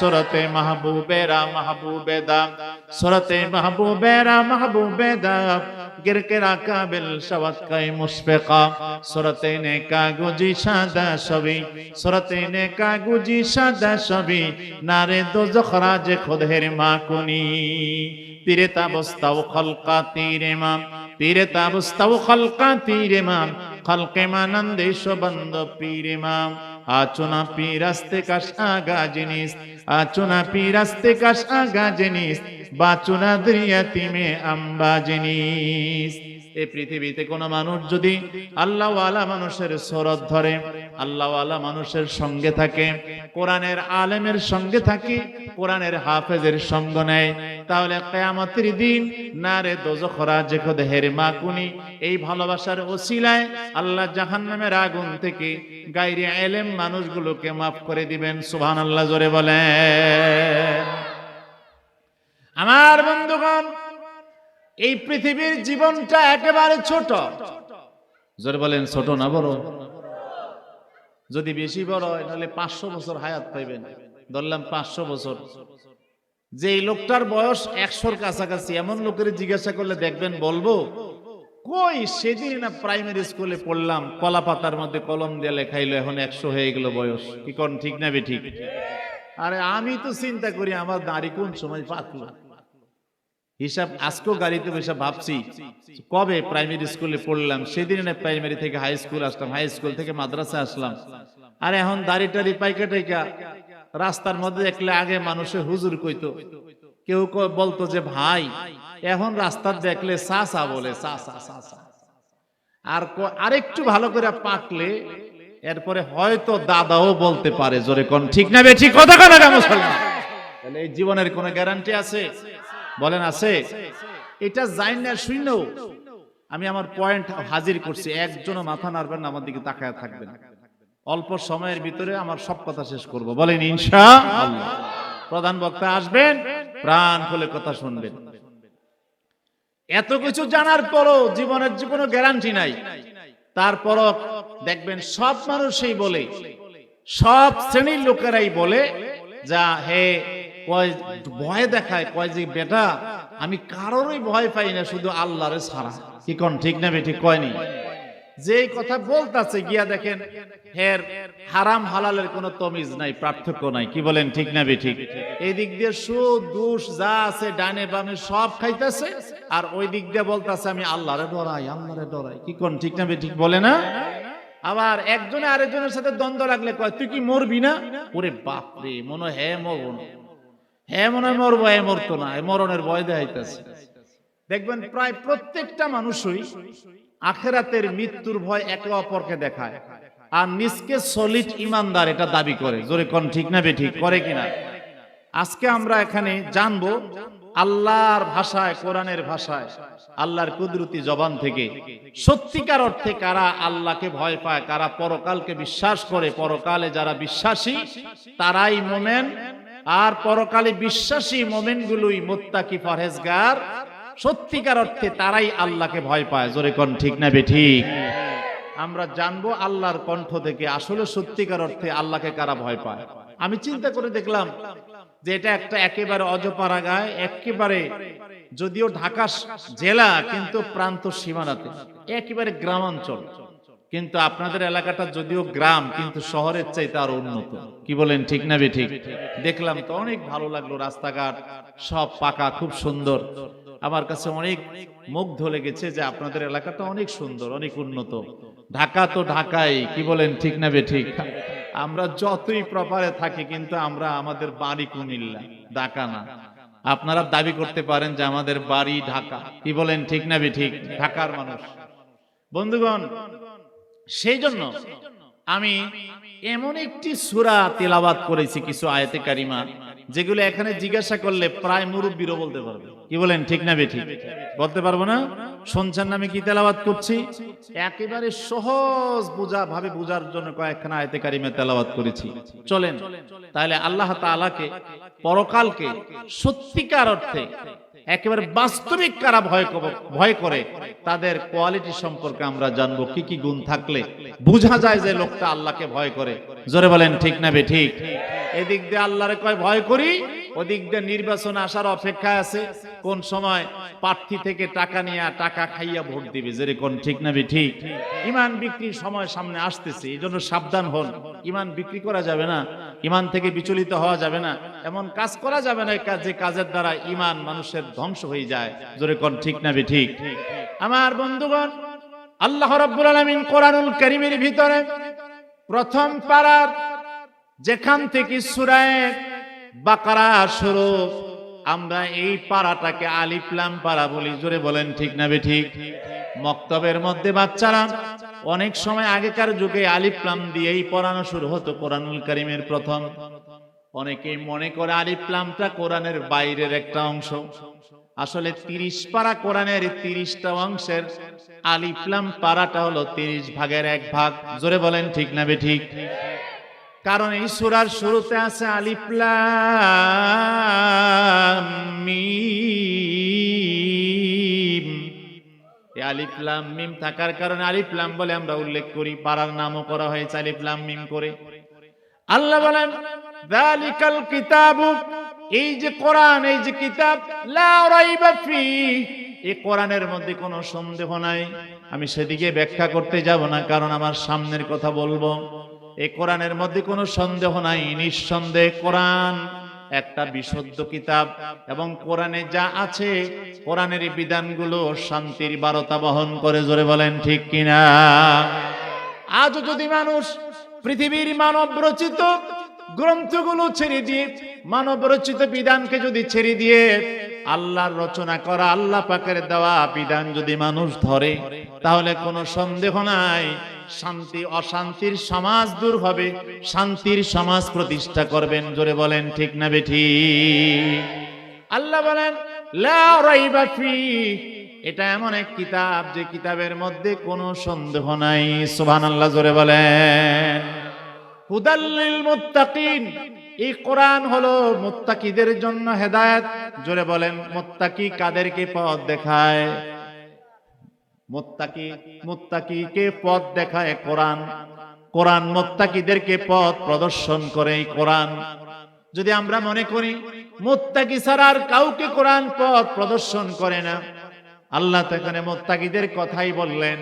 surate mahbubera mahbubeda surate mahbubera mahbubeda girkira kabil shawat kai mushfiqa surate ne kaguji shada shabi surate ne kaguji shada shabi nare dozakh raj khud her makuni tire tabastau khalqa tire mam tire tabastau khalqa tire mam khalqe manande shobando pire mam আচনা পিরাস্তে কাশ আগা জিনিস আচনা পিরাস্তে কাশ আগা জিনিস বাচনা দরিয়াতিমে আম্বা জিনিস। এই পৃথিবীতে কোন মানুষ যদি আল্লাহওয়ালা মানুষের সুরত ধরে, আল্লাহওয়ালা মানুষের সঙ্গে থাকে, কোরআনের আলেমের সঙ্গে থাকে, কোরআনের হাফেজের সঙ্গ নেয়, তাহলে কিয়ামতের দিন নারে দোজখ রাজে খুদ হের মাকুনি এই ভালোবাসার ওসিলায় আল্লাহ জাহান্নামের আগুন থেকে গায়রে ইলম মানুষগুলোকে মাফ করে দিবেন। সুবহানাল্লাহ জোরে বলেন। আমার বন্ধুগণ, এই পৃথিবীর জীবনটা একেবারে ছোট। জোরে বলেন, ছোট না বড়? যদি বেশি বড় হয় তাহলে 500 বছর হায়াত পাইবেন। ধরলাম 500 বছর, যে লোকটার বয়স 100-র কাছাকাছি, এমন লোকের জিজ্ঞাসা করলে দেখবেন বলবো কই সেদিন না প্রাইমারি স্কুলে পড়লাম, কলা পাতার মধ্যে কলম দিয়ে লেখাইলো, এখন 100 হয়ে গেল বয়স। কি কোন ঠিক না বে ঠিক? আরে আমি তো চিন্তা করি আমার দাড়ি কোন সময় পাকলো। হিসাব আজকেও গাড়িতে বসে ভাবছি কবে প্রাইমারি স্কুলে পড়লাম, সেদিন না প্রাইমারি থেকে হাই স্কুল আসলাম, হাই স্কুল থেকে মাদ্রাসা আসলাম। আর এখন দাড়ি টাড়ি পাইকা টাইকা রাস্তার মধ্যে দেখলে আগে মানুষে হুজুর কইতো, কেউ বলতো যে ভাই, এখন রাস্তার দেখলে চাচা বলে, চাচা চাচা। আর আরেকটু ভালো করে পাকলে এরপরে হয়তো দাদাও বলতে পারে। জোরে কোন ঠিক না বে ঠিক? কথা কেন মুসলমান? তাহলে এই জীবনের কোনো গ্যারান্টি আছে? বলেন আছে? এটা জানি না শুনো, আমি আমার পয়েন্ট হাজির করছি, একজনও মাথা নাড়বেন না, আমার দিকে তাকায় থাকবেন। অল্প সময়ের ভিতরে আমার সব কথা শেষ করব। বলেন ইনশাআল্লাহ। প্রধান বক্তা আসবেন, প্রাণ খুলে কথা শুনবেন। এত কিছু জানার পরও জীবনের যে কোনো গ্যারান্টি নাই, তারপরও দেখবেন সব মানুষই বলে, সব শ্রেণীর লোকেরাই বলে যা হে কয় ভয় দেখায়, কয় যে বেটা আমি কারোরই ভয় পাই না, শুধু আল্লাহরে ছাড়া। কি কোন ঠিক না বে ঠিক? কয়নি? যে কথা বলতাছে গিয়া দেখেন হের হারাম হালালের কোনো তমিজ নাই, পার্থক্য নাই। কি বলেন ঠিক না বে ঠিক? এই দিক দিয়ে সুদ ঘুষ যা আছে ডানে বামে সব খাইতেছে, আর ওই দিক দিয়ে বলতাছে আমি আল্লাহরে ডরাই, আল্লাহরে ডরাই। কি কোন ঠিক না বে ঠিক? বলে না? আবার একজনে আরেকজনের সাথে দ্বন্দ্ব লাগলে কয় তুই কি মরবি না? ওরে বাপ রে, মনে হয় হ্যাঁ মরবো না, হ্যাঁ মনে হয় মরবো, হ্যাঁ মরতো না, মরণের ভয় দেখাইতেছে। দেখবেন প্রায় প্রত্যেকটা মানুষই আখিরাতের মৃত্যুর ভয় একে অপরকে দেখায়, আর নিজকে সলিড ইমানদার এটা দাবি করে। জোরে কোন ঠিক না বে ঠিক? করে কিনা? আজকে আমরা এখানে জানবো আল্লাহর ভাষায়, কোরআনের ভাষায়, আল্লাহর কুদরতি জবান থেকে সত্যিকার অর্থে কারা আল্লাহকে ভয় পায়, কারা পরকালকে বিশ্বাস করে। পরকালে যারা বিশ্বাসী তারাই মোমেন, আর পরকালে বিশ্বাসী মোমেনগুলোই মুত্তাকি পরহেজগার। সত্যিকার অর্থে তারাই আল্লাহকে ভয় পায়। জোরে কোন ঠিক না বে ঠিক? আমরা জানবো আল্লাহর কণ্ঠ থেকে আসলে সত্যিকার অর্থে আল্লাহকে কারা ভয় পায়। আমি চিন্তা করে দেখলাম যে এটা একটা একেবারে অজপাড়াগায়, একেবারে যদিও ঢাকা জেলা কিন্তু প্রান্ত সীমানাতে, একেবারে গ্রামাঞ্চল, কিন্তু আপনাদের এলাকাটা যদিও গ্রাম কিন্তু শহরের চাইতে আরো উন্নত। কি বলেন ঠিক না বে ঠিক? দেখলাম তো অনেক ভালো লাগলো, রাস্তাঘাট সব পাকা, খুব সুন্দর। আমার কাছে অনেক মুগ্ধ লেগেছে যে আপনাদের এলাকাটা অনেক সুন্দর, অনেক উন্নত। ঢাকা তো ঢাকাই। কি বলেন ঠিক না বে ঠিক? আমরা যতই প্রপারে থাকি কিন্তু আমরা আমাদের বাড়ি কুমিল্লা, ঢাকা না। আপনারা দাবি করতে পারেন যে আমাদের বাড়ি ঢাকা। কি বলেন ঠিক না বে ঠিক? ঢাকার মানুষ। বন্ধুগণ, সেই জন্য আমি এমন একটি সূরা তেলাওয়াত করেছি, কিছু আয়াতে কারিমা, যেগুলো এখানে জিজ্ঞাসা করলে প্রায় মুরব্বীরও বলতে পারবে। কি বলেন ঠিক না বে ঠিক? বলতে পারবো না? শুনছেন না আমি কি তেলাওয়াত করছি? একেবারে সহজ ভাবে বোঝার জন্য কয়েকখানা আয়াতে কারিমা তেলাওয়াত করেছি। চলেন তাহলে আল্লাহ তাআলাকে, পরকালকে সত্যিকার অর্থে একেবারে বাস্তবিক কারা ভয় করে তাদের কোয়ালিটি সম্পর্কে আমরা জানবো, কি কি গুণ থাকলে বোঝা যায় যে লোকটা আল্লাহকে ভয় করে। জোরে বলেন ঠিক না বেঠিক? এদিক দিয়ে আল্লাহরে কয় ভয় করি, ওদিক দিয়ে নির্বাচন আসার অপেক্ষায় আছে, কোন সময় প্রার্থী থেকে টাকা নিয়ে টাকা খাইয়া ভোট দিবে। জোরে কোন ঠিক না বেঠিক? ইমান বিক্রির সময় সামনে আসতেছে, এই জন্য সাবধান হন। ইমান বিক্রি করা যাবে না, ইমান থেকে বিচলিত হওয়া যাবে না, এমন কাজ করা যাবে না যে কাজের দ্বারা ইমান মানুষের ধ্বংস হয়ে যায়। জোরে কোন ঠিক না বেঠিক? আমার বন্ধুগণ, আল্লাহ রাব্বুল আলামিন কোরআনুল কারীমের ভিতরে প্রথম পারার যেখান থেকে সূরা বাকারা শুরু, আমরা এই পারাটাকে আলিফ লাম পারা বলি। জোরে বলেন ঠিক না বেঠিক? মক্তবের মধ্যে বাচ্চারা অনেক সময় আগেকার যুগে আলিফ লাম দিয়েই পড়ানো শুরু হতো কোরআনুল কারীমের প্রথম। অনেকেই মনে করে আলিফ লামটা কোরআনের বাইরের একটা অংশ। আসলে 30 পারা কোরআনের 30টা অংশের আলিফ লাম পারাটা হলো 30 ভাগের 1 ভাগ। জোরে বলেন ঠিক না বেঠিক? কারণ এই সূরার শুরুতে আছে আলিফ লাম মিম। এই আলিফ লাম মিম থাকার কারণে আলিফ লাম বলে আমরা উল্লেখ করি, পারার নামও করা হয়েছে আলিফ লাম মিম করে। আল্লাহ বলেন যালিকাল কিতাবু, এই যে কোরআন, এই যে কিতাব, লা রাইবা ফিহি, এই কোরআনের মধ্যে কোনো সন্দেহ নাই। আমি সেদিকে ব্যাখ্যা করতে যাব না, কারণ আমার সামনের কথা বলবো। এই কোরআনের মধ্যে কোনো সন্দেহ নাই, নিঃসন্দেহে কোরআন একটা বিশুদ্ধ কিতাব, এবং কোরআনে যা আছে, কোরআনের বিধানগুলো শান্তির বার্তা বহন করে। জোরে বলেন ঠিক কিনা? আজ যদি মানুষ পৃথিবীর মানব রচিত গ্রন্থগুলো ছেড়ে দিয়ে, মানব রচিত বিধানকে যদি ছেড়ে দিয়ে আল্লাহর রচনা করা, আল্লাহ পাকের দেওয়া বিধান যদি মানুষ ধরে, তাহলে কোনো সন্দেহ নাই শান্তি অশান্তির সমাজ দূর হবে, শান্তির সমাজ প্রতিষ্ঠা করবেন। জোরে বলেন ঠিক না বেঠিক? আল্লাহ বলেন লা রাইবা ফিহি, এটা এমন এক কিতাব যে কিতাবের মধ্যে কোনো সন্দেহ নাই। সুবহানাল্লাহ, জোরে বলেন। হুদাল লিল মুত্তাকিন, এই কোরআন হলো মুত্তাকিদের জন্য হেদায়েত। জোরে বলেন মুত্তাকি কাদেরকে পথ দেখায়? মুত্তাকিকে পথ দেখায় কোরআন। কোরআন মুত্তাকিদেরকে পথ প্রদর্শন করে। এই কোরআন যদি আমরা মনে করি মুত্তাকি ছাড়া আর কাউকে কোরআন পথ প্রদর্শন করে না, আল্লাহ তো এখানে মুত্তাকিদের কথাই বললেন।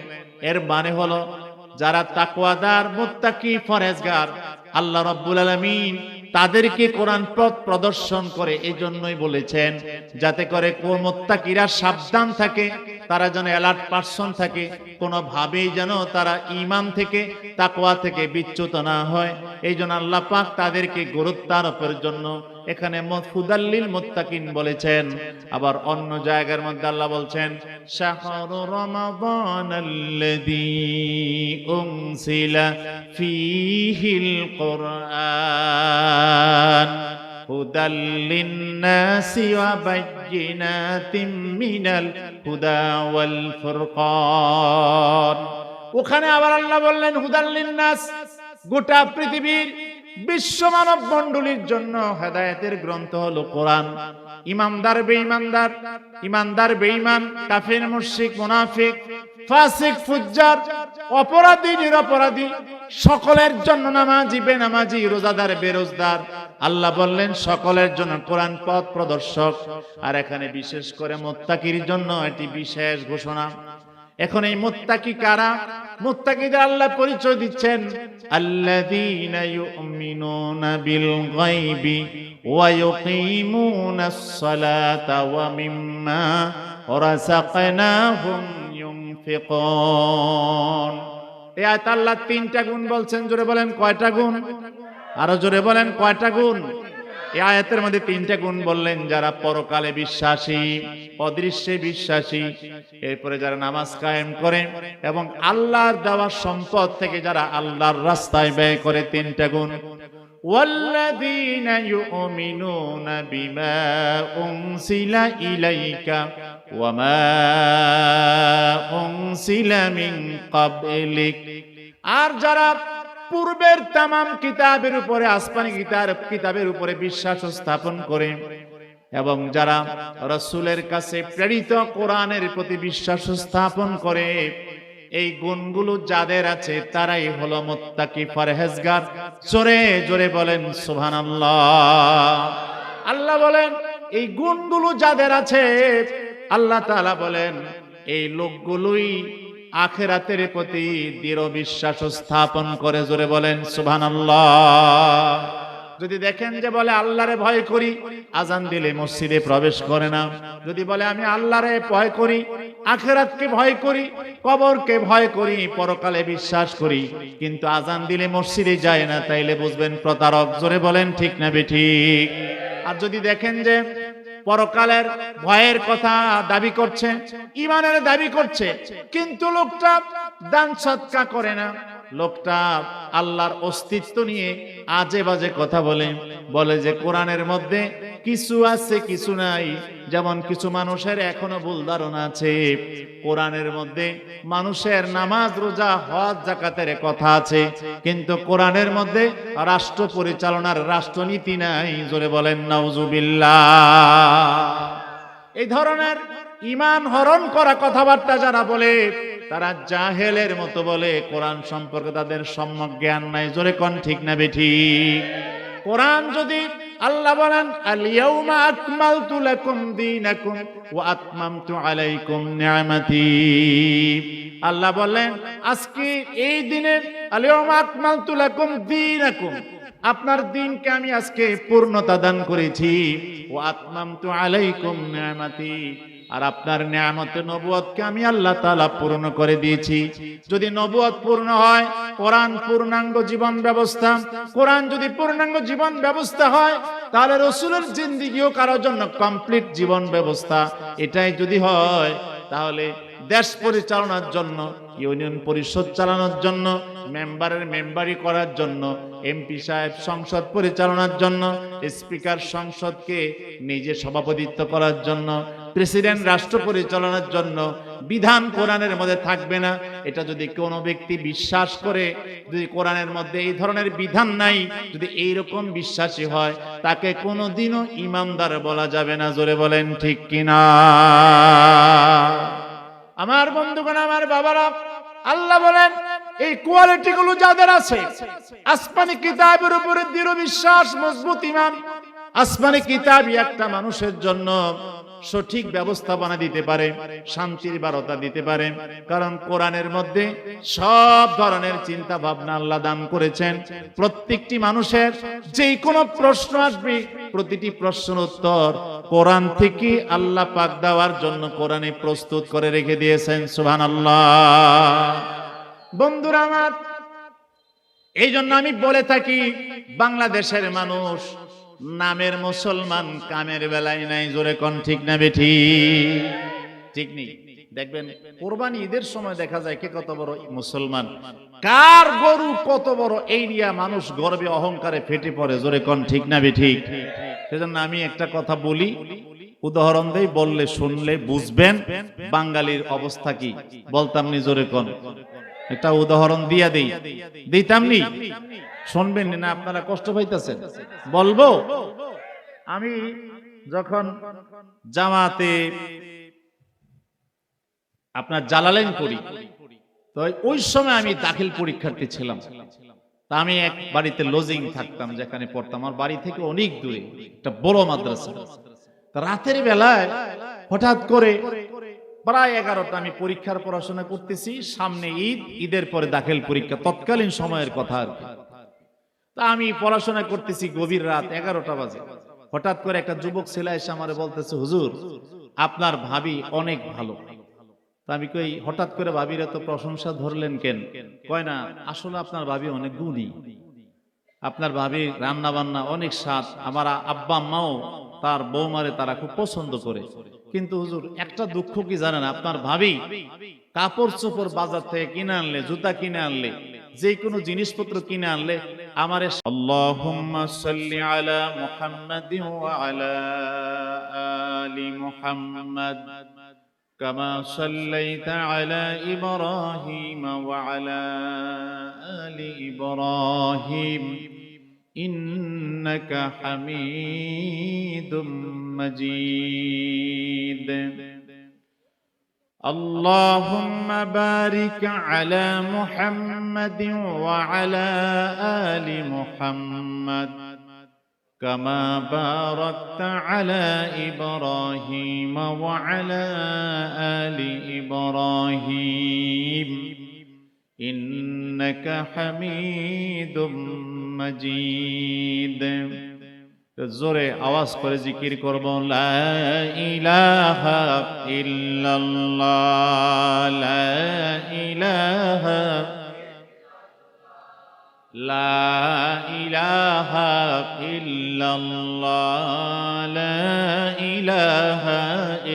এর মানে হলো যারা তাকওয়াদার, মুত্তাকি, পরহেজগার, আল্লাহ রাব্বুল আলামিন তাদেরকে কোরআন পথ প্রদর্শন করে। এই জন্যই বলেছেন যাতে করে মুত্তাকিরা সাবধান থাকে, তারা যেন অ্যালার্ট পারসন থাকে, কোনোভাবেই যেন তারা ঈমান থেকে, তাকওয়া থেকে বিচ্যুত না হয়। এই জন্য আল্লাহ পাক তাদেরকে গুরুত্ব আরোপের জন্য এখানে হুদাল্লিল মুত্তাকিন বলেছেন। আবার অন্য জায়গার মধ্যে আল্লাহ বলছেন শাহরু রমাদানাল্লাযী উনজিলা ফীহিল কুরআন হুদাল লিন্নাসি ওয়া বায়্যিনাতিম মিনাল হুদা ওয়াল ফুরকান। ওখানে আবার আল্লাহ বললেন হুদাল লিন্নাস, গোটা পৃথিবীর বিশ্ব মানব মণ্ডলীর জন্য হেদায়েতের গ্রন্থ হলো কোরআন। ইমানদার বেঈমানদার, ইমানদার বেঈমান, কাফির মুশরিক মুনাফিক, ফাসিক ফুজ্জার, অপরাধী নিরপরাধী, সকলের জন্য, নামাজি বেনামাজি, রোজাদার বেরোজদার, আল্লাহ বললেন সকলের জন্য কোরআন পথ প্রদর্শক। আর এখানে বিশেষ করে মুত্তাকির জন্য এটি বিশেষ ঘোষণা। এখন এই মুত্তাকি কারা? মুত্তাকিদের আল্লাহ পরিচয় দিচ্ছেন আল্লাযীনা ইউমিনুনা বিল গায়বি ওয়া ইউকিমুনাস সালাতা ওয়া মিম্মা রাযাকনাহুম ইউনফিকুন। এই আয়াতে আল্লাহ 3টা গুণ বলছেন। জোরে বলেন কয়টা গুণ? আরো জোরে বলেন কয়টা গুণ? এই আয়াতের মধ্যে 3টা গুণ বললেন। যারা পরকালে বিশ্বাসী, অদৃশ্যে বিশ্বাসী, এরপরে যারা নামাজ কায়েম করে এবং আল্লাহর দেওয়া সম্পদ থেকে যারা আল্লাহর রাস্তায় ব্যয় করে। 3টা গুণ। ওয়াল্লাযীনা ইউমিনুনা বিমা উনজিলা ইলাইকা ওয়া মা উনজিলা মিন ক্বাবলিক, আর যারা পূর্বের তামাম কিতাবের উপরে, আসমানি কিতাবের উপরে বিশ্বাস স্থাপন করে এবং যারা রাসূলের কাছে প্রেরিত কোরআনের প্রতি বিশ্বাস স্থাপন করে, এই গুণগুলো যাদের আছে তারাই হলো মুত্তাকি পরহেজগার। জোরে জোরে বলেন সুবহানাল্লাহ। আল্লাহ বলেন এই গুণগুলো যাদের আছে, আল্লাহ তাআলা বলেন এই লোকগুলোই আখিরাতের প্রতি দৃঢ় বিশ্বাস স্থাপন করে। জোরে বলেন সুবহানাল্লাহ। যদি দেখেন যে বলে আল্লাহরে ভয় করি, আজান দিলে মসজিদে প্রবেশ করে না। যদি বলে আমি আল্লাহরে ভয় করি, আখিরাতকে ভয় করি, কবরকে ভয় করি, পরকালে বিশ্বাস করি, কিন্তু আজান দিলে মসজিদে যায় না, তাইলে বুঝবেন প্রতারক। জোরে বলেন ঠিক না বেঠিক? আর যদি দেখেন যে পরকালের ভয়ের কথা দাবি করছে, ঈমানের দাবি করছে, কিন্তু লোকটা দান সদকা করে না, লোকটা আল্লাহর অস্তিত্ব নিয়ে আজে বাজে কথা বলে যে কোরআনের মধ্যে কিছু আছে কিছু নাই। যেমন কিছু মানুষের এখনো ভুল ধারণা আছে, কোরআনের মধ্যে মানুষের নামাজ রোজা হজ যাকাতের কথা আছে, কিন্তু কোরআনের মধ্যে রাষ্ট্র পরিচালনার রাষ্ট্রনীতি নাই। জোরে বলেন নাউজুবিল্লাহ। এই ধরনের ঈমান হরণ করা কথাবার্তা যারা বলে, তারা জাহেলের মতো বলে। কোরআন সম্পর্কে তাদের সম্যক জ্ঞান নাই। জোরে কোন ঠিক না বেঠিক? কোরআন যদি আল্লাহ বলেন আল ইয়াউমা আকমালতু লাকুম দীনাকুম ওয়া আতমামতু আলাইকুম নি'মাতি, আল্লাহ বলেন আজকে এই দিনে আল ইয়াউমা আকমালতু লাকুম দীনাকুম, আপনার দিনকে আমি আজকে পূর্ণতা দান করেছি। ওয়া আতমামতু আলাইকুম নি'মাতি, আর আপনার নিয়ামতে নবুয়তকে আমি আল্লাহ তাআলা পূর্ণ করে দিয়েছি। যদি নবুয়ত পূর্ণ হয়, কোরআন পূর্ণাঙ্গ জীবন ব্যবস্থা, কোরআন যদি পূর্ণাঙ্গ জীবন ব্যবস্থা হয়, তাহলে রাসূলের জিন্দেগিও কারোর জন্য কমপ্লিট জীবন ব্যবস্থা। এটাই যদি হয়, তাহলে দেশ পরিচালনার জন্য, ইউনিয়ন পরিষদ চালানোর জন্য, মেম্বারের মেম্বারি করার জন্য, এমপি সাহেব সংসদ পরিচালনার জন্য, স্পিকার সংসদকে নিজে সভাপতিত্ব করার জন্য, প্রেসিডেন্ট রাষ্ট্র পরিচালনার জন্য বিধান কোরআনের মধ্যে থাকবে না। এটা যদি কোনো ব্যক্তি বিশ্বাস করে, যদি কোরআনের মধ্যে এই ধরনের বিধান নাই, যদি এইরকম বিশ্বাসী হয়, তাকে কোনোদিনও ইমানদার বলা যাবে না। জোরে বলেন ঠিক কিনা? আমার বন্ধুগণ, আমার বাবারা, আল্লাহ বলেন এই কোয়ালিটি গুলো যাদের আছে, আসমানি কিতাবের উপরে দৃঢ় বিশ্বাস, মজবুত ঈমান, আসমানি কিতাবই একটা মানুষের জন্য সঠিক ব্যবস্থাপনা দিতে পারে, শান্তির বার্তা দিতে পারে। কারণ কোরআনের মধ্যে সব ধরনের চিন্তা ভাবনা আল্লাহ দান করেছেন। প্রত্যেকটি মানুষের যে কোনো প্রশ্ন আসবে, প্রতিটি প্রশ্নের উত্তর কোরআন থেকে আল্লাহ পাক দেওয়ার জন্য কোরআনে প্রস্তুত করে রেখে দিয়েছেন। সুবহানাল্লাহ। বন্ধুরা আমার, এই জন্য আমি বলে থাকি, বাংলাদেশের মানুষ নামের মুসলমান, কামের বেলায় নাই। জোরে কোন ঠিক না বেঠিক? ঠিক নেই। দেখবেন কোরবানি ঈদের সময় দেখা যায় কে কত বড় মুসলমান, কার গরু কত বড়, এই নিয়ে মানুষ গর্বে অহংকারে ফেটে পড়ে। জোরে কোন ঠিক না বেঠিক? সেজন্য আমি একটা কথা বলি, উদাহরণ দেই, বললে শুনলে বুঝবেন বাঙালির অবস্থা কি। বলতাম নি? জোরে কোন একটা উদাহরণ দিয়া দেই, দিতাম নি? শুনবেন না? আপনারা কষ্ট পাইতেছেন? বলবো। আমি যখন জামাতে আপনার জালালাইন পড়ি, তো ওই সময় আমি দাখিল পরীক্ষার্থী ছিলাম। তা আমি এক বাড়িতে লজিং থাকতাম, যেখানে পড়তাম। আমার বাড়ি থেকে অনেক দূরে একটা বড় মাদ্রাসা। রাতের বেলায় হঠাৎ করে প্রায় 11টা, আমি পরীক্ষার পড়াশোনা করতেছি, সামনে ঈদ, ঈদের পরে দাখিল পরীক্ষা, তৎকালীন সময়ের কথা আর কি। তা আমি পড়াশোনা করতেছি, গভীর রাত 11টা বাজে। হঠাৎ করে একটা যুবক ছেলে এসে আমারে বলতেছে, হুজুর আপনার ভাবি অনেক ভালো। তা আমি কই, হঠাৎ করে ভাবির এত প্রশংসা ধরলেন কেন? কয় না, আসলে আপনার ভাবি অনেক গুণী, আপনার ভাবি রান্না বান্না অনেক স্বাদ, আমার আব্বা আম্মাও তার বৌমারে তারা খুব পছন্দ করে। কিন্তু হুজুর একটা দুঃখ কি জানেন, আপনার ভাবি কাপড় চোপড় বাজার থেকে কিনে আনলে, জুতা কিনে আনলে, যে কোনো জিনিসপত্র কিনে আনলে আমারে আল্লাহুম্মা সাল্লি আলা মুহাম্মাদিন ওয়া আলা আলি মুহাম্মাদ কামা সাল্লাইতা আলা ইব্রাহিম ওয়া আলা আলি ইব্রাহিম ইন্নাকা হামিদুম مجيد اللهم بارك على محمد وعلى آل محمد كما باركت على إبراهيم وعلى آل إبراهيم إنك حميد مجيد জোরে আওয়াজ করে জিকির করব লা ইলাহা ইল্লাল্লাহ লা ইলাহা লা ইলাহা ইল্লাল্লাহ লা ইলাহা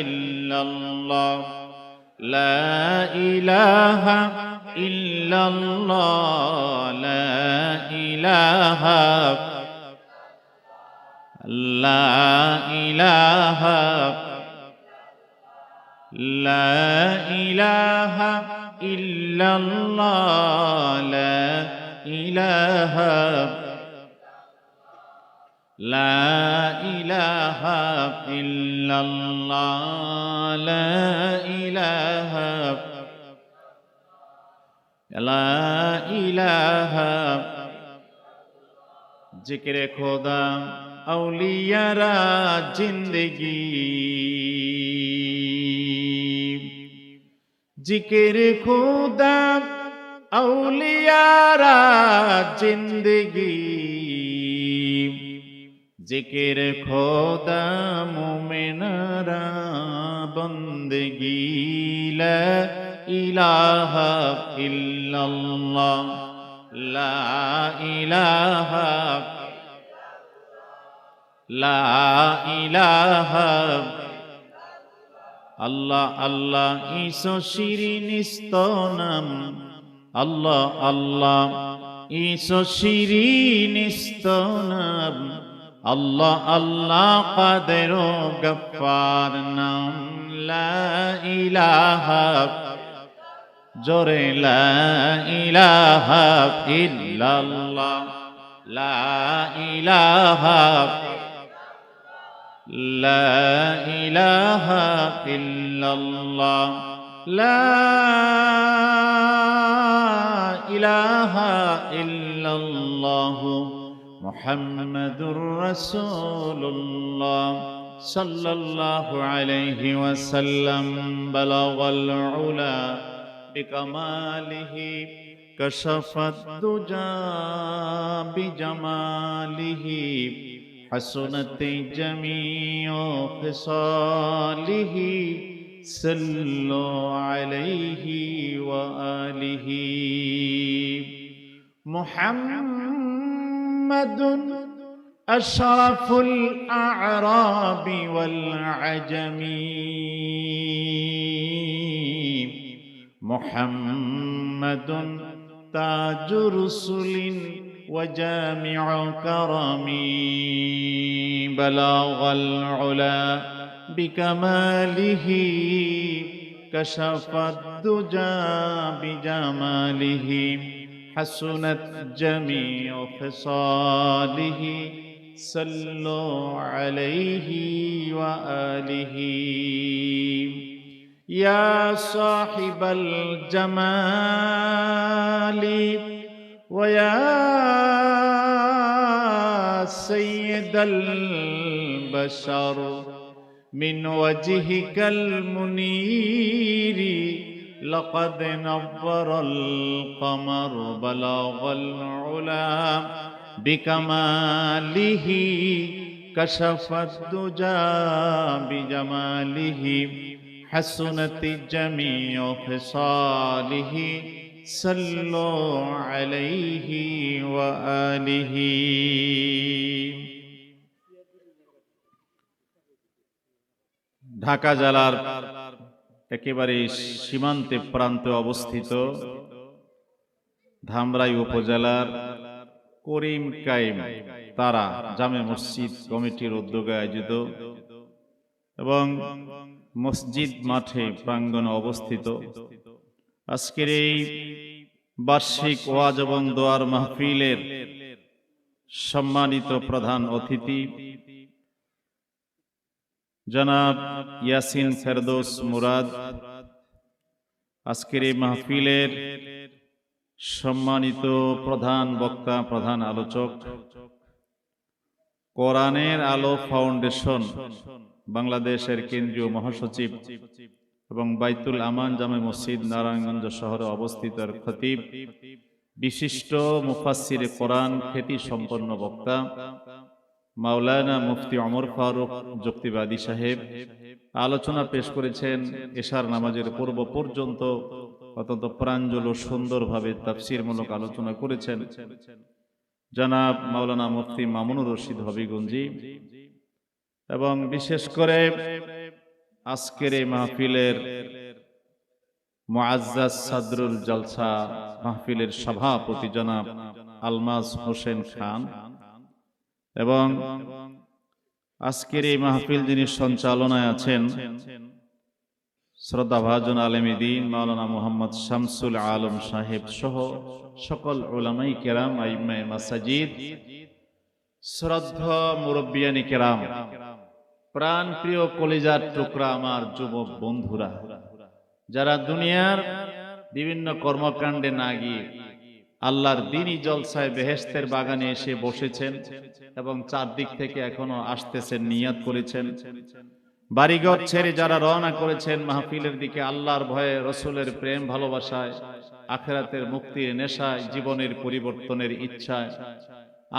ইল্লাল্লাহ লা ইলাহা ইল্লাল্লাহ লা ইলাহা লা ইলাহা লা ইলাহা ইল্লাল্লাহ লা ইলাহা লা ইলাহা ইল্লাল্লাহ লা ইলাহা লা ইলাহা জিকিরে খোদা আউলিয়ারা জিন্দগি জিকির খুদা আউলিয়ারা জিন্দগি জিকির খোদা মুমিনারা বন্দগি লা ইলাহা ইল্লাল্লাহ লা ইলাহা লা ইলাহা আল্লাহ আল্লাহ ঈশো শিরিন স্তনাম আল্লাহ আল্লাহ ঈশো শিরিন স্তনাম আল্লাহ আল্লাহ কাদের গফফার নাম লা ইলাহা জোরে লা ইলাহা ইল্লাল্লাহ লা ইলাহা লা ইলাহা ইল্লাল্লাহ লা ইলাহা ইল্লাল্লাহ মুহাম্মাদুর রাসূলুল্লাহ সাল্লাল্লাহু আলাইহি ওয়াসাল্লাম বালাগাল উলা বিকামালিহি কাশাফাত দুজা বিজামালিহি حسنت جميع خصاله صلوا عليه وآله محمد أشرف الأعراب والعجم محمد تاج رسل وجامع كرمي بلغ العلا بكماله كشف الدجى بجماله حسنت جميع خصاله صلوا عليه وآله يا صاحب الجمال ويا سيد البشر من وجهك المنير لقد نور القمر بلغ العلا بكماله كشف الدجى بجماله حسنت جميع خصاله صلوا عليه وآله ঢাকা জেলার একেবারে সীমান্তে প্রান্তে অবস্থিত ধামরাই উপজেলার করিম কাইম তারা জামে মসজিদ কমিটির উদ্যোগে আয়োজিত এবং মসজিদ মাঠে প্রাঙ্গণে অবস্থিত আজকের এই বার্ষিক ওয়াজ এবং দোয়ার মাহফিলের সম্মানিত প্রধান অতিথি জনাব ইয়াসিন ফেরদৌস মুরাদ আজকের এই মাহফিলের সম্মানিত প্রধান বক্তা, প্রধান আলোচক, কোরআনের আলো ফাউন্ডেশন বাংলাদেশের কেন্দ্রীয় মহাসচিব এবং বাইতুল আমান জামে মসজিদ নারায়ণগঞ্জ শহরে অবস্থিত খতিব, বিশিষ্ট মুফাসসিরে কোরআন, খ্যাতি সম্পন্ন বক্তা মাওলানা মুফতি ওমর ফারুক যুক্তিবাদী সাহেব আলোচনা পেশ করেছেন। এশার নামাজের পূর্ব পর্যন্ত অত্যন্ত প্রাঞ্জল ও সুন্দরভাবে তাফসীরমূলক আলোচনা করেছেন জনাব মাওলানা মুফতি মামুনুর রশিদ হবিগঞ্জি। এবং বিশেষ করে আজকের এই মাহফিলের মুআজ্জাজ সাদরুল জলসা মাহফিলের সভাপতি জনাব আলমাজ হোসেন খান, এবং আজকের এই মাহফিল যিনি সঞ্চালনায় আছেন শ্রদ্ধাভাজন আলেমী দ্বীন মাওলানা মুহাম্মদ শামসুল আলম সাহেব সহ সকল উলামায়ে কেরাম, আইম্মায়ে মাসাজিদ, শ্রদ্ধা মুরব্বিয়ানি কেরাম, প্রাণ প্রিয় কলিজার টুকরা আমার যুবক বন্ধুরা, যারা দুনিয়ার বিভিন্ন কর্মকাণ্ডে না গিয়ে আল্লাহর দ্বীনি জলসায় বেহেশতের বাগানে এসে বসেছেন এবং চারদিক থেকে এখনো আসতেছেন, নিয়াত করেছেন, বাড়িঘর ছেড়ে যারা রওনা করেছেন মাহফিলের দিকে আল্লাহর ভয়ে, রসুলের প্রেম ভালোবাসায়, আখিরাতের মুক্তির নেশায়, জীবনের পরিবর্তনের ইচ্ছায়,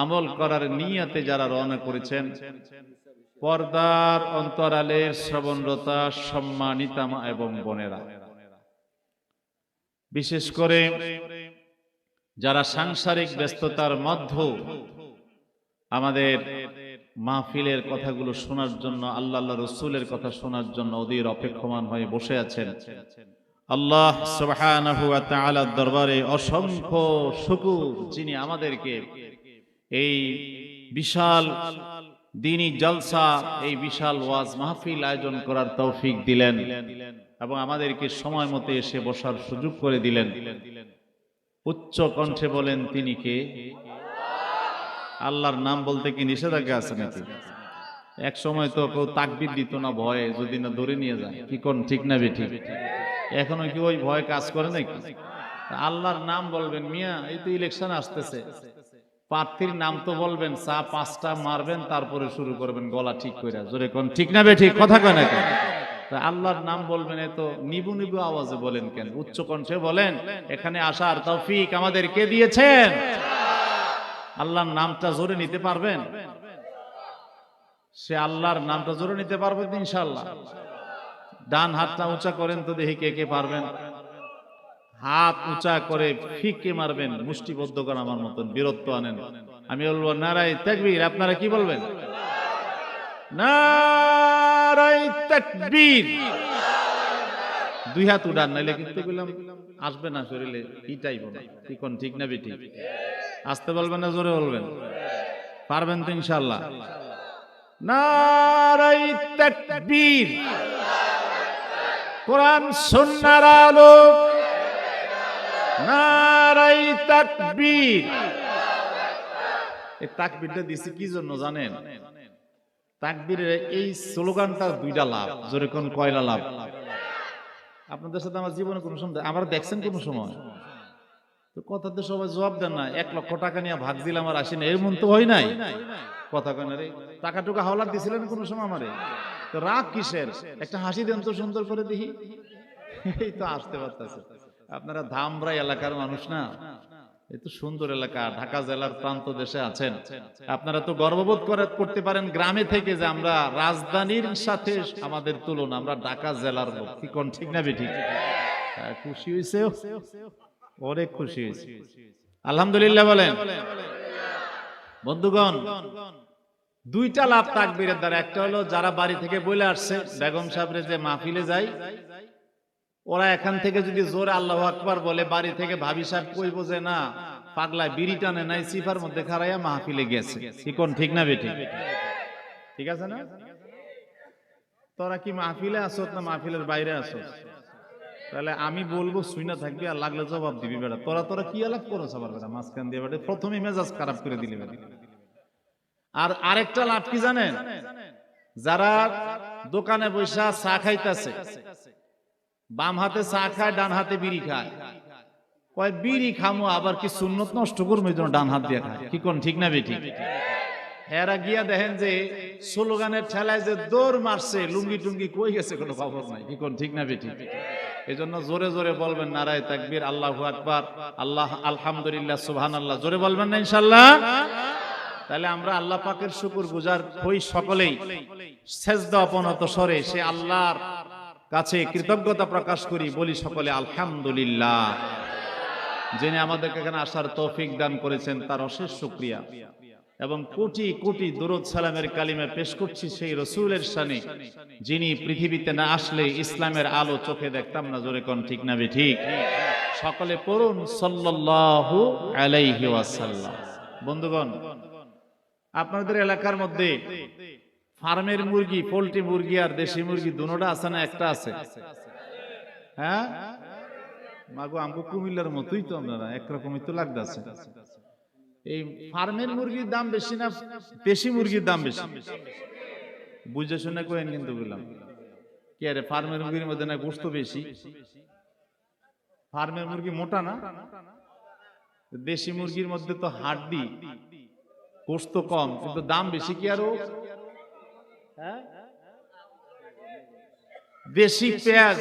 আমল করার নিয়াতে যারা রওনা করেছেন, পর্দার অন্তরালের শ্রবণরতা সম্মানিতা মা এবং বোনেরা, বিশেষ করে যারা সাংসারিক ব্যস্ততার মধ্যে আমাদের মাহফিলের কথাগুলো শোনার জন্য, আল্লাহ রসুলের কথা শোনার জন্য অধীর অপেক্ষমান হয়ে বসে আছেন, আল্লাহ সুবহানাহু ওয়া তাআলার দরবারে অসংখ্য শুকর, যিনি আমাদেরকে এই বিশাল দ্বীনি জলসা, এই বিশাল ওয়াজ মাহফিল আয়োজন করার তৌফিক দিলেন এবং আমাদেরকে সময় মতো এসে বসার সুযোগ করে দিলেন। উচ্চ কণ্ঠে বলেন, তিনি কে? আল্লাহর নাম বলতে কি নিষেধাজ্ঞা আছে নাকি? এক সময় তো কেউ তাকবীর দিত না ভয়ে, যদি না ধরে নিয়ে যায়। কি কোন ঠিক না বেঠিক? এখনো কি ওই ভয় কাজ করে নাকি? আল্লাহর নাম বলবেন মিয়া, এই তো ইলেকশন আসতেছে, প্রার্থীর নাম তো বলবেন, চা 5টা মারবেন, তারপরে শুরু করবেন গলা ঠিক করে। জোরে কোন ঠিক না বেঠিক? কথা কয় না কেন? আল্লাহর নাম বলবেন, এত নিবু নিবু আওয়াজে বলেন কেন? উচ্চ কণ্ঠে বলেন। এখানে আসার তৌফিক আমাদের কে দিয়েছেন? আল্লাহর নামটা জোরে নিতে পারবেন? সে আল্লাহর নামটা জোরে নিতে পারবেন ইনশাআল্লাহ? ডান হাতটা উঁচা করেন তো দেখি কে কে পারবেন। হাত উঁচা করে ফিকে মারবেন, মুষ্টিবদ্ধ করেন আমার মতন, বীরত্ব আনেন। আমি বলবো নারায়ে তাকবীর, আপনারা কি বলবেন? নারায়ে তাকবীর। দুই হাত উঠান, নাইলে কিন্তু বললাম আসবে না শরীরে, এটাই বলে। কি কোন ঠিক না বেঠিক? আসতে বলবেন না জোরে বলবেন? পারবেন তো ইনশাআল্লাহ? নারায়ে তাকবীর। কোরআন সুন্নাহর আলো। নারায়ে তাকবীর। এই তাকবীরটা দিছি কি জন্য জানেন? তাকবীরের এই স্লোগানটা দুইটা লাভ। জোরে কোন কয়লা লাভ? আপনাদের সাথে আমার জীবনে কোনো সময় আবার দেখছেন কোন সময়? তো কথাতে সবাই জবাব দেন না। 1 লক্ষ টাকা নিয়ে ভাগ দিলাম আর আসি না, এমন তো হয় নাই। কথা কেন রে? টাকা টুকা হাওলাত দিছিলেন কোন সময় আমারে? তো রাগ কিসের? একটা হাসি দেন তো সুন্দর করে দেখি। এই তো আসতে পারতেছে। আপনারা ধামরাই এলাকার মানুষ না? এত সুন্দর এলাকা, ঢাকা জেলার প্রান্ত দেশে আছেন, আপনারা তো গর্ববোধ করতে পারেন গ্রামে থেকে যে আমরা রাজধানীর সাথে আমাদের তুলনা, আমরা ঢাকা জেলার লোক। কি কোন ঠিক না বেঠিক? খুশি হয়েছে? অনেক খুশি হয়েছে, আলহামদুলিল্লাহ বলেন। বন্ধুগণ, দুইটা লাভ তাকবীরের দ্বারা। একটা হলো যারা বাড়ি থেকে বলে আসছে বেগম সাহেবরে যে মাহফিলে যাই, ওরা এখান থেকে যদি জোরে আল্লাহু আকবার বলে, বাড়ি থেকে ভাবি সাহেব কইব যে না পাগলায় বিড়ি টানে নাই, সিফার মধ্যে খাড়াইয়া মাহফিলে গেছে। কি কোন ঠিক না বেঠিক? ঠিক আছে না? তোরা কি মাহফিলে আসছ না মাহফিলের বাইরে আসছ? তাহলে আমি বলবো শুইনা থাকবি, আর লাগলে জবাব দিবি। বেটা তোরা কি আলাপ করছ আবার? বেটা মাঝখান দিয়ে বেটা প্রথমে মেজাজ খারাপ করে দিলি। আর আরেকটা লাভ কি জানেন? যারা দোকানে বসে চা খাইতেছে, বাম হাতে চা খায়, ডান হাতে বিড়ি খায়। কয় বিড়ি খামো আবার কি সুন্নত নষ্ট করবো, এই জন্য ডান হাত দিয়ে খায়। কি কোন ঠিক না বেঠিক? এরা গিয়া দেখেন যে স্লোগানের ঠেলায় যে দৌড় মারছে, লুঙ্গি টুঙ্গি কই গেছে কোনো খবর নাই। কি কোন ঠিক না বেঠিক? এই জন্য জোরে জোরে বলবেন নারায়ে তাকবীর, আল্লাহু আকবার, আল্লাহ আলহামদুলিল্লাহ, সুবহানাল্লাহ, জোরে বলবেন না ইনশাআল্লাহ? তাহলে আমরা আল্লাহ পাকের শুকর গুজার হই সকলেই, সেজদা অবনত স্বরে সে আল্লাহর কাছে কৃতজ্ঞতা প্রকাশ করি, বলি সকলে আলহামদুলিল্লাহ। যিনি আমাদেরকে এখানে আসার তৌফিক দান করেছেন তার অশেষ শুকরিয়া, এবং কোটি কোটি দরুদ সালামের কালিমা পেশ করছি সেই রাসূলের শানে, যিনি পৃথিবীতে না আসলে ইসলামের আলো চোখে দেখতাম না। জোরে কোন ঠিক না বেঠিক? সকলে পড়ুন সাল্লাল্লাহু আলাইহি ওয়াসাল্লাম। বন্ধুগণ, আপনাদের এলাকার মধ্যে ফার্মের মুরগি, পোল্ট্রি মুরগি আর দেশি মুরগি দুটোটা আছে না? একটা আছে। হ্যাঁ মাগো, আমগো কুমিল্লার মতোই তো, আপনারা একরকমই তো লাগতেছে। এই ফার্মের মুরগির দাম বেশি না দেশি মুরগির দাম বেশি? বুঝে শুনে কইেন কিন্তু বললাম কি, আরে ফার্মের মুরগির মধ্যে না গোশত বেশি? ফার্মের মুরগি মোটা না? দেশি মুরগির মধ্যে তো হাড্ডি, গোশত কম, কিন্তু দাম বেশি। কি আরো দেশি পেঁয়াজ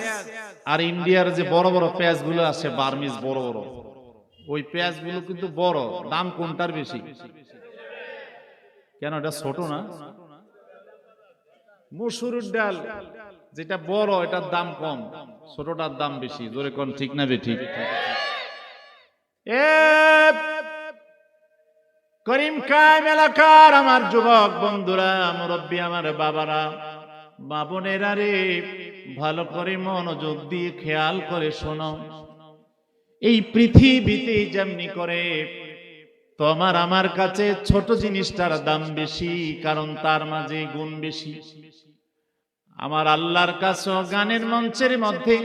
আর ইন্ডিয়ার যে বড় বড় পেঁয়াজ গুলো আছে, বার্মিজ বড় বড়, ওই পেঁয়াজ গুলো কিন্তু বড়, দাম কোনটার বেশি? কেন, এটা ছোট না? মসুরের ডাল যেটা বড়, এটার দাম কম, ছোটটার দাম বেশি। জোরে কোন ঠিক না বেঠিক? করিম কায়েম এলাকার আমার যুবক বন্ধুরা, মুরব্বী আমার বাবারা, মা বোনেরা রে, ভালো করে মনোযোগ দিয়ে খেয়াল করে শোনো। এই পৃথিবীতে যেমনি করে তোমার আমার কাছে ছোট জিনিসটার দাম বেশি, কারণ তার মাঝে গুণ বেশি। আমার আল্লাহর কাছে গানের মঞ্চের মধ্যে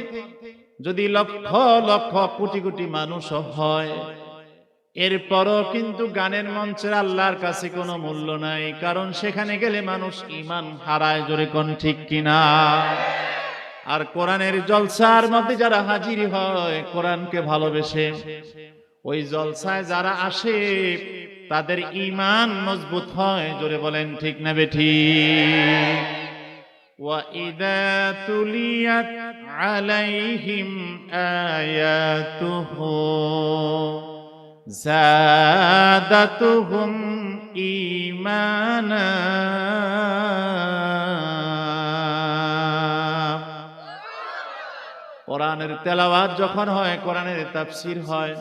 যদি লক্ষ লক্ষ কোটি কোটি মানুষ হয়, এরপরও কিন্তু গানের মঞ্চের আল্লাহর কাছে কোনো মূল্য নাই, কারণ সেখানে গেলে মানুষ ঈমান হারায়। জোরে কোন ঠিক কিনা? আর কোরআনের জলসার মধ্যে যারা হাজির হয় কোরআনকে ভালোবেসে, ওই জলসায় যারা আসে তাদের ঈমান মজবুত হয়। জোরে বলেন ঠিক না বেঠিক? ওয়া ইযা তুলিয়াত আলাইহিম আয়াতুহু জাদাতুহুম ঈমানা। কোরআনের তেলাওয়াত যখন হয়, কোরআনের তাফসীর হয়,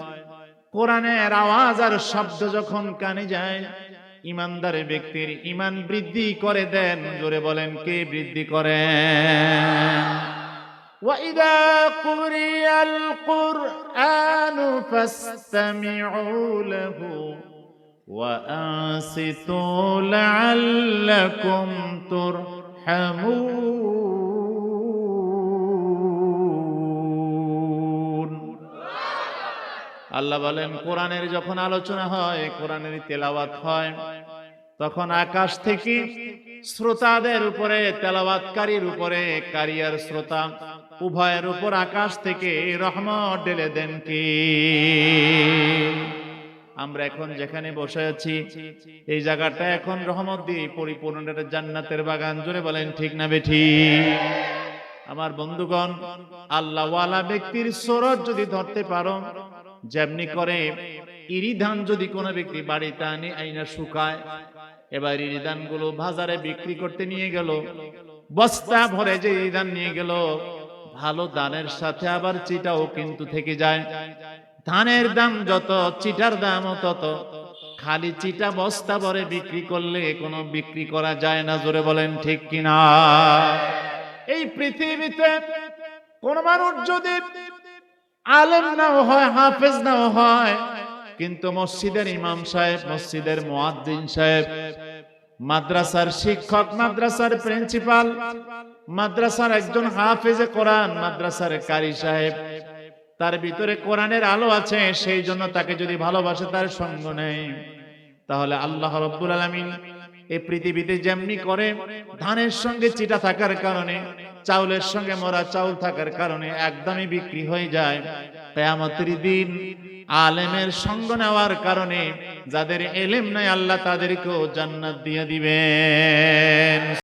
কোরআনের আওয়াজ আর শব্দ যখন কানে যায়, ঈমানদার ব্যক্তির ঈমান বৃদ্ধি করে দেন। জোরে বলেন কে বৃদ্ধি করেন? وَإِذَا قُرِئَ الْقُرْآنُ فَاسْتَمِعُوا لَهُ وَأَنصِتُوا لَعَلَّكُمْ تُرْحَمُونَ। আল্লাহ বলেন, কোরআনের যখন আলোচনা হয়, কোরআনের তেলাওয়াত হয়, তখন আকাশ থেকে শ্রোতাদের উপরে, তেলাওয়াতকারীর উপরে, কারি আর শ্রোতা উভয়ের উপর আকাশ থেকে রহমত ঢেলে দেন কে? আমরা এখন যেখানে বসে আছি, এই জায়গাটা এখন রহমত দিয়ে পরিপূর্ণ, জান্নাতের বাগান। জোরে বলেন ঠিক না বেঠিক? আমার বন্ধুগণ, আল্লাহ ওয়ালা ব্যক্তির সুরত যদি ধরতে পারো, যেমনি করে ইরি ধান যদি কোনো ব্যক্তি বাড়িতে আনে, আইনা শুকায়, এবার ইরি ধান গুলো বাজারে বিক্রি করতে নিয়ে গেল, বস্তা ভরে যে ইরি ধান নিয়ে গেল, ভালো ধানের সাথে আবার চিটাও কিন্তু থেকে যায়। ধানের দাম যত, চিটার দামও তত। খালি চিটা বস্তা ভরে বিক্রি করলে কোনো বিক্রি করা যায় না। জোরে বলেন ঠিক কিনা? এই পৃথিবীতে কোন মানুষ যদি আলেম নাও হয়, হাফেজ নাও হয়, কিন্তু মসজিদের ইমাম সাহেব, মসজিদের মুয়াজ্জিন সাহেব, মাদ্রাসার শিক্ষক, মাদ্রাসার প্রিন্সিপাল, মাদ্রাসার একজন হাফেজে কোরআন, মাদ্রাসার কারি সাহেব, তার ভিতরে কোরআনের আলো আছে, সেই জন্য তাকে যদি ভালোবাসে, তার সঙ্গ নেই, তাহলে আল্লাহ রাব্বুল আলামিন এই পৃথিবীতে যেমনি করে ধানের সঙ্গে চিটা থাকার কারণে, চাউলের সঙ্গে মরা চাউল থাকার কারণে একদমই বিক্রি হয়ে যায়, কিয়ামতের দিন আলেমের সঙ্গ নেওয়ার কারণে যাদের এলেম নাই আল্লাহ তাদেরকেও জান্নাত দিয়ে দিবেন।